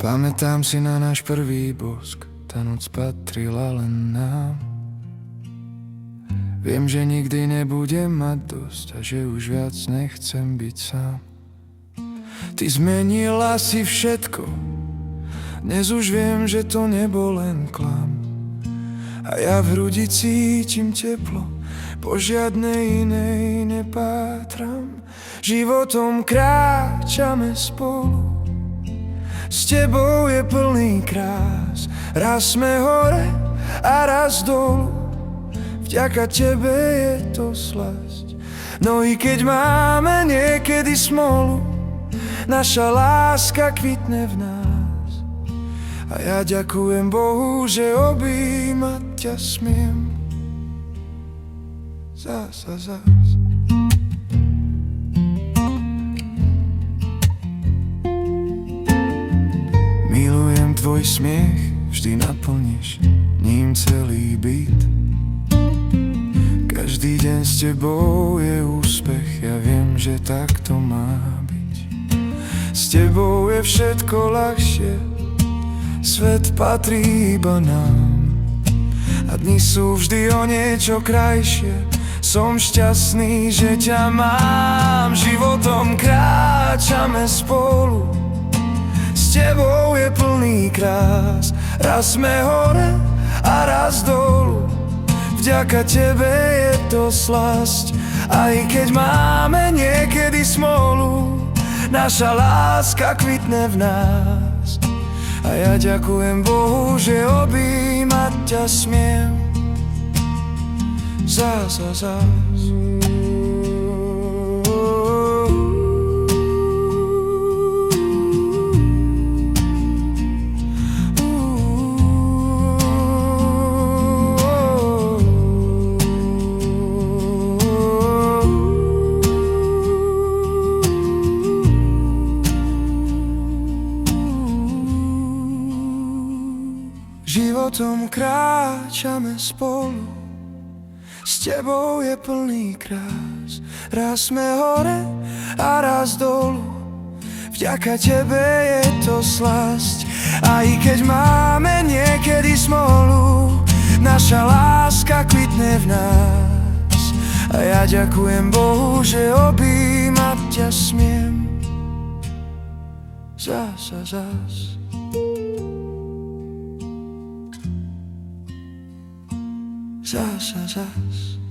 Pamätám si na náš prvý bosk, tá noc patrila len nám. Viem, že nikdy nebudem mať dosť a že už viac nechcem byť sám. Ty zmenila si všetko, dnes už viem, že to nebol len klam. A ja v hrudi cítim teplo, po žiadnej inej nepátram. Životom kráčame spolu, s tebou je plný krás. Raz sme hore a raz dolu, vďaka tebe je to slasť. No i keď máme niekedy smolu, naša láska kvitne v nás. A ja ďakujem Bohu, že objímať ťa smiem zás a zás. Milujem tvoj smiech, vždy naplníš ním celý byt. Každý deň s tebou je úspech, ja viem, že tak to má byť. S tebou je všetko ľahšie, svet patrí iba nám. A dni sú vždy o niečo krajšie, som šťastný, že ťa mám. Životom kráčame spolu, s tebou je plný krás. Raz sme hore a raz dolu, vďaka tebe je to slasť. Aj keď máme niekedy smolu, naša láska kvitne v nás. A ja ďakujem Bohu, že objímať ťa smiem zás a zás. Životom kráčame spolu, s tebou je plný krás. Raz sme hore a raz dolu, vďaka tebe je to slasť. Aj keď máme niekedy smolu, naša láska kvitne v nás. A ja ďakujem Bohu, že objímať ťa smiem zás a zás. Zás a zás.